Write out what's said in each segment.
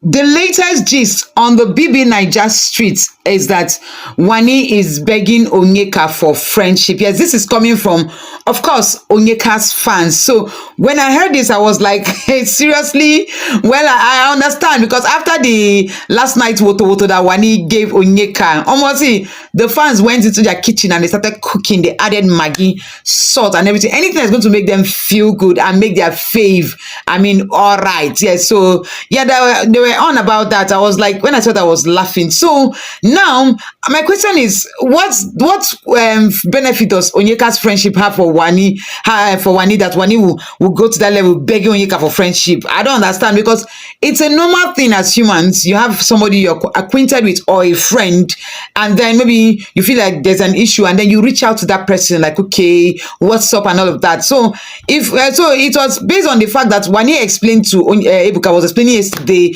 The latest gist on the BBNaija streets is that Wanni is begging Onyeka for friendship. Yes, this is coming from, of course, Onyeka's fans. So when I heard this, I was like, hey, seriously? Well, I understand, because after the last night woto that Wanni gave Onyeka, almost the fans went into their kitchen and they started cooking. They added Maggi, salt, and everything. Anything that's going to make them feel good and make their fave, I mean, all right. Yes. So yeah, they were on about that. I was like, when I thought, I was laughing. So now my question is, what benefit does Onyeka's friendship have for Wanni? For Wanni, that Wanni will go to that level begging Onyeka for friendship? I don't understand, because it's a normal thing as humans. You have somebody you're acquainted with or a friend, and then maybe you feel like there's an issue, and then you reach out to that person like, okay, what's up, and all of that. So if so, it was based on the fact that Wanni explained to Ebuka was explaining yesterday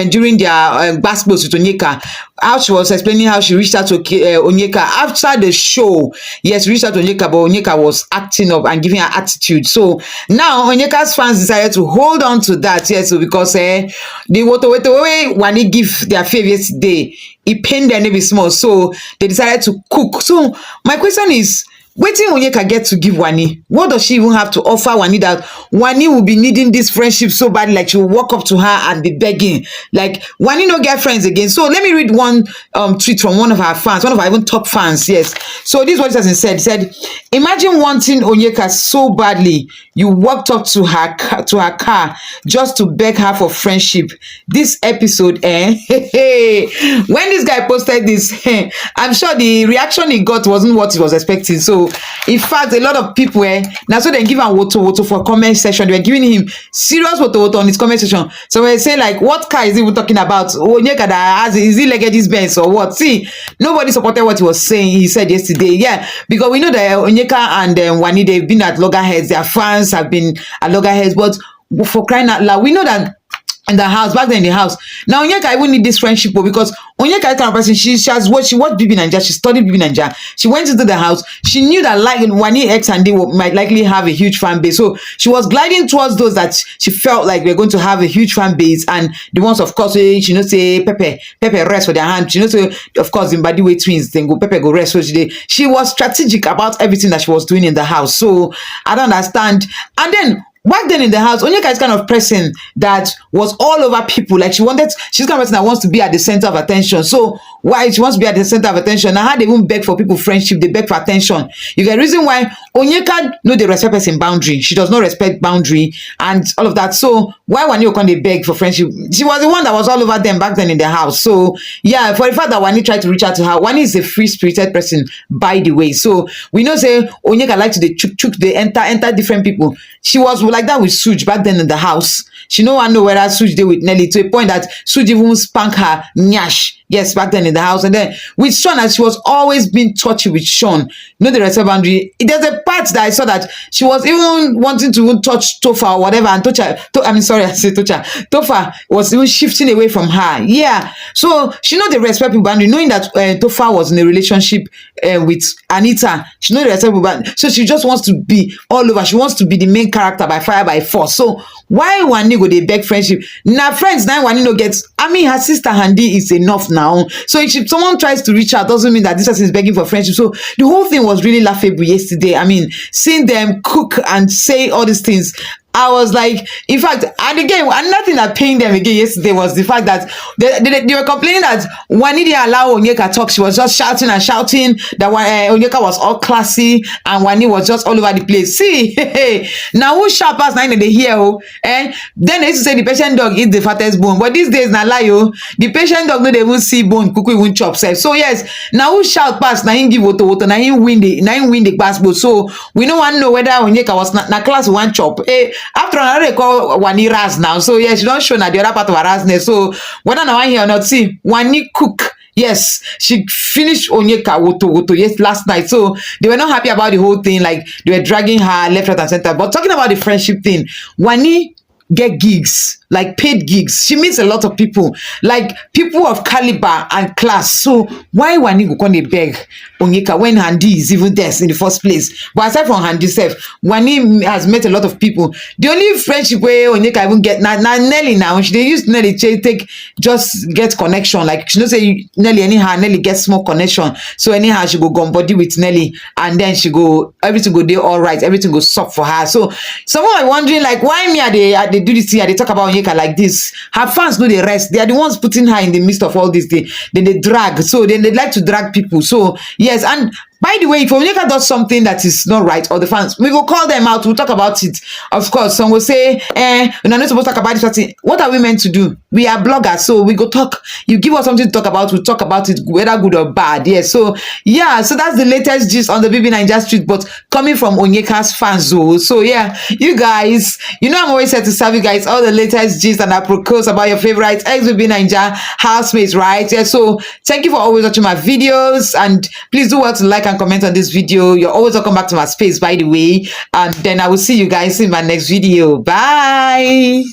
during their basketball with Onyeka, how she was explaining how she reached out to Onyeka after the show. Yes, reached out to Onyeka, but Onyeka was acting up and giving her attitude. So now Onyeka's fans decided to hold on to that. Yes, so because the way Wanni give their favorite day, it pained their name small, so they decided to cook. So my question is, wetin Onyeka get to give Wanni? What does she even have to offer Wanni that Wanni will be needing this friendship so bad, like she will walk up to her and be begging? Like, Wanni no get friends again. So let me read one tweet from one of our fans, one of our even top fans. Yes. So this is what this person said. He said, imagine wanting Onyeka so badly, you walked up to her car just to beg her for friendship. This episode, when this guy posted this, I'm sure the reaction he got wasn't what he was expecting. So in fact, a lot of people now, so they give him woto for comment section. They were giving him serious woto on his comment section. So we're saying, like, what car is he even talking about? Onyeka that has, is he Legady's Benz or what? See, nobody supported what he was saying. He said yesterday, yeah, because we know that Onyeka and Wanni, they've been at loggerheads. Their fans have been at loggerheads, but for crying out loud, we know that in the house, back then in the house. Now Onyeka even need this friendship, because Onyeka is kind of person, she watched BBNaija, she studied BBNaija, she went into the house, she knew that like Wanni X and they might likely have a huge fan base, so she was gliding towards those that she felt like we're going to have a huge fan base, and the ones, of course, she say Pepe rest for their hand, she say, of course, in Badiwe twins, then go Pepe go rest. So she was strategic about everything that she was doing in the house. So I don't understand. And then back then in the house, Onyeka is kind of person that was all over people. Like, she's kind of person that wants to be at the center of attention. So why she wants to be at the center of attention? Now, how they won't beg for people friendship, they beg for attention. You get the reason why Onyeka no they respect person boundary. She does not respect boundary and all of that. So why Wanni can they beg for friendship? She was the one that was all over them back then in the house. So yeah, for the fact that Wanni tried to reach out to her, Wanni is a free-spirited person, by the way. So we know say Onyeka like to the chuk, they enter different people. She was like that with Suj back then in the house. She no one know whether Suj did with Nelly, to a point that Suj even spank her nyash. Yes, back then in the house. And then with Sean, as she was always being touchy with Sean, you know, the respect boundary. There's a part that I saw that she was even wanting to even touch Tofa or whatever, and Tofa was even shifting away from her. Yeah. So she know the respect boundary, knowing that Tofa was in a relationship with Anita. She know the respect boundary. So she just wants to be all over. She wants to be the main character by fire by force. So why Wanni go they beg friendship? Now friends, now Wanni no gets. I mean, her sister handy is enough now. So if someone tries to reach out, doesn't mean that this person is begging for friendship. So the whole thing was really laughable yesterday. I mean, seeing them cook and say all these things, I was like, in fact, and again, another thing that pained them again yesterday was the fact that they were complaining that Wanni didn't allow Onyeka talk. She was just shouting and shouting that Onyeka was all classy and Wanni was just all over the place. See, now who sharp as nine in the hear, then they used to say the patient dog eats the fattest bone, but these days now lie, the patient dog no they even see bone, cuckoo even chop self. So yes, now who shout pass, now him give woto, now him win the basketball. So we no one know whether Onyeka was na class one chop. After all, they call Wanni Raz now. So yes, she don't show na the other part of her Razness. So whether now I hear or not, see, Wanni cook. Yes, she finished Onyeka woto yes last night. So they were not happy about the whole thing. Like, they were dragging her left, right, and center. But talking about the friendship thing, Wanni get gigs, like paid gigs. She meets a lot of people, like people of caliber and class. So why Wanni go come dey beg Onyeka when Handi is even there in the first place? But aside from Handi sef, Wanni has met a lot of people. The only friendship wey Onyeka even get na Nelly now. She dey use Nelly take just get connection. Like she know say Nelly anyhow, Nelly get small connection. So anyhow she go gum body with Nelly, and then she go everything go dey all right, everything go sup for her. So someone are wondering like why me I dey do this thing, I dey talk about Onyeka like this. Her fans no dey rest. They are the ones putting her in the midst of all this. They drag. So they like to drag people. So yes, and by the way, if Onyeka does something that is not right, or the fans, we will call them out. We'll talk about it. Of course, some will say, we're not supposed to talk about this. What are we meant to do? We are bloggers, so we go talk. You give us something to talk about, we'll talk about it, whether good or bad. Yes, so yeah, so that's the latest gist on the BBNaija street, but coming from Onyeka's fans. So yeah, you guys, you know I'm always here to serve you guys all the latest gist and apropos about your favorite ex-BBNaija housemates, right? Yeah, so thank you for always watching my videos, and please do well to like and comment on this video. You're always welcome back to my space, by the way, and then I will see you guys in my next video. Bye.